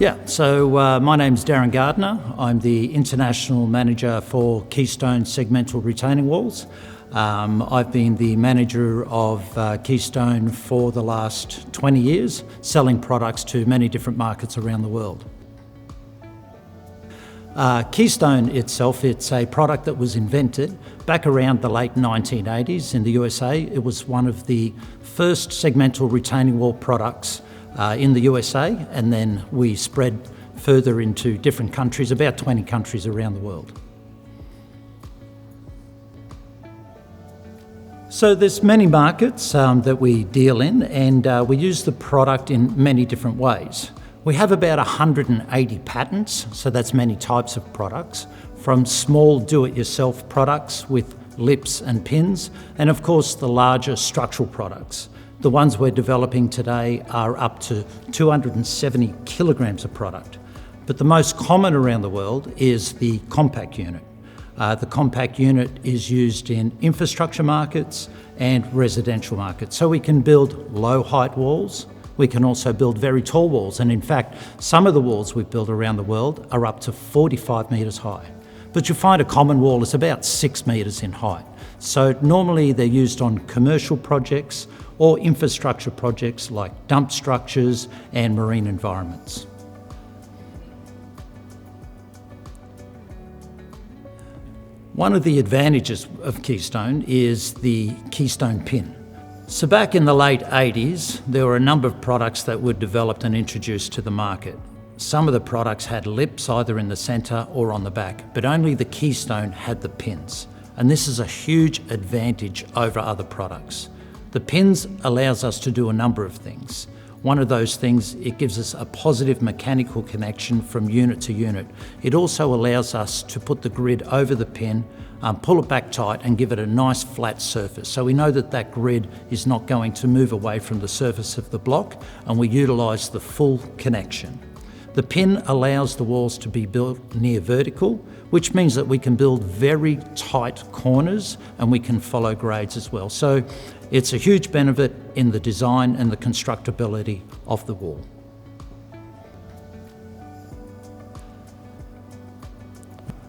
My name's Daren Gardiner. I'm the International Manager for Keystone Segmental Retaining Walls. I've been the manager of Keystone for the last 20 years, selling products to many different markets around the world. Keystone itself, it's a product that was invented back around the late 1980s in the USA. It was one of the first segmental retaining wall products in the USA, and then we spread further into different countries, about 20 countries around the world. So there's many markets that we deal in, and we use the product in many different ways. We have about 180 patents, so that's many types of products, from small do-it-yourself products with lips and pins, and of course the larger structural products. The ones we're developing today are up to 270 kilograms of product. But the most common around the world is the compact unit. The compact unit is used in infrastructure markets and residential markets. So we can build low height walls. We can also build very tall walls. And in fact, some of the walls we've built around the world are up to 45 metres high. But you'll find a common wall is about 6 metres in height. So normally they're used on commercial projects or infrastructure projects like dump structures and marine environments. One of the advantages of Keystone is the Keystone pin. So back in the late 80s, there were a number of products that were developed and introduced to the market. Some of the products had lips either in the centre or on the back, but only the Keystone had the pins. And this is a huge advantage over other products. The pins allows us to do a number of things. One of those things, it gives us a positive mechanical connection from unit to unit. It also allows us to put the grid over the pin, pull it back tight and give it a nice flat surface. So we know that that grid is not going to move away from the surface of the block, and we utilise the full connection. The pin allows the walls to be built near vertical, which means that we can build very tight corners and we can follow grades as well. So it's a huge benefit in the design and the constructability of the wall.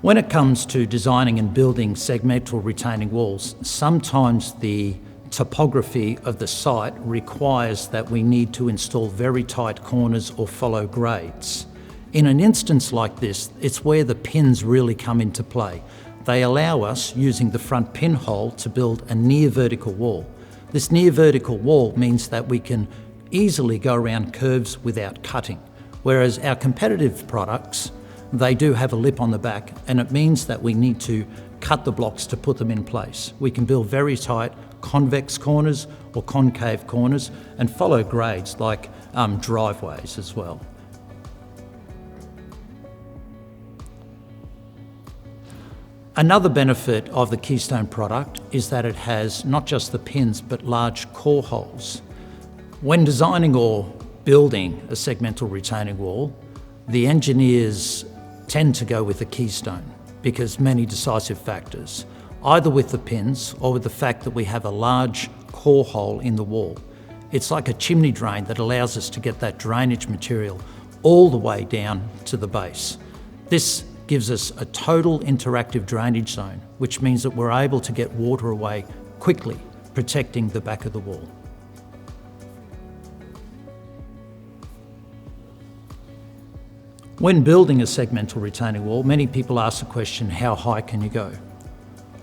When it comes to designing and building segmental retaining walls, sometimes the topography of the site requires that we need to install very tight corners or follow grades. In an instance like this, it's where the pins really come into play. They allow us, using the front pinhole, to build a near vertical wall. This near vertical wall means that we can easily go around curves without cutting, whereas our competitive products, they do have a lip on the back, and it means that we need to cut the blocks to put them in place. We can build very tight convex corners or concave corners and follow grades like driveways as well. Another benefit of the Keystone product is that it has not just the pins but large core holes. When designing or building a segmental retaining wall, the engineers tend to go with the Keystone because many decisive factors, either with the pins or with the fact that we have a large core hole in the wall. It's like a chimney drain that allows us to get that drainage material all the way down to the base. This gives us a total interactive drainage zone, which means that we're able to get water away quickly, protecting the back of the wall. When building a segmental retaining wall, many people ask the question, how high can you go?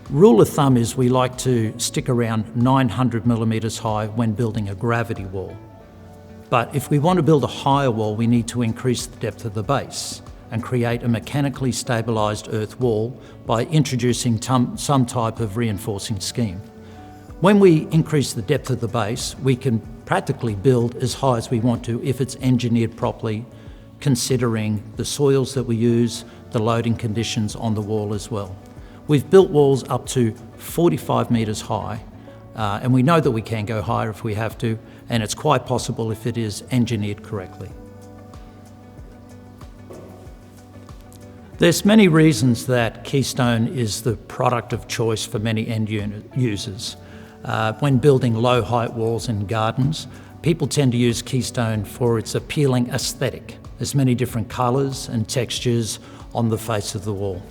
Rule of thumb is we like to stick around 900 millimetres high when building a gravity wall. But if we want to build a higher wall, we need to increase the depth of the base and create a mechanically stabilised earth wall by introducing some type of reinforcing scheme. When we increase the depth of the base, we can practically build as high as we want to if it's engineered properly, considering the soils that we use, the loading conditions on the wall as well. We've built walls up to 45 metres high, and we know that we can go higher if we have to, and it's quite possible if it is engineered correctly. There's many reasons that Keystone is the product of choice for many end users. When building low height walls in gardens, people tend to use Keystone for its appealing aesthetic. There's many different colours and textures on the face of the wall.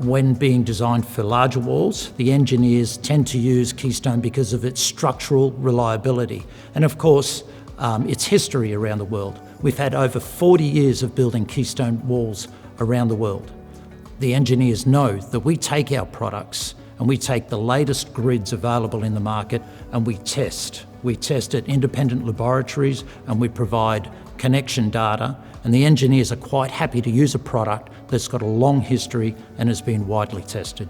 When being designed for larger walls, the engineers tend to use Keystone because of its structural reliability and, of course, its history around the world. We've had over 40 years of building Keystone walls around the world. The engineers know that we take our products and we take the latest grids available in the market and we test. We test at independent laboratories and we provide connection data, and the engineers are quite happy to use a product that's got a long history and has been widely tested.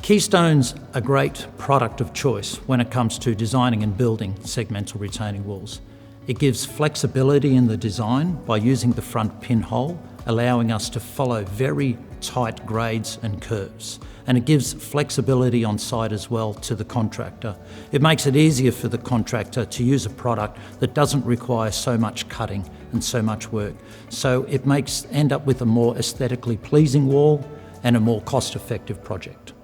Keystone's a great product of choice when it comes to designing and building segmental retaining walls. It gives flexibility in the design by using the front pinhole, allowing us to follow very tight grades and curves. And it gives flexibility on site as well to the contractor. It makes it easier for the contractor to use a product that doesn't require so much cutting and so much work. So it end up with a more aesthetically pleasing wall and a more cost-effective project.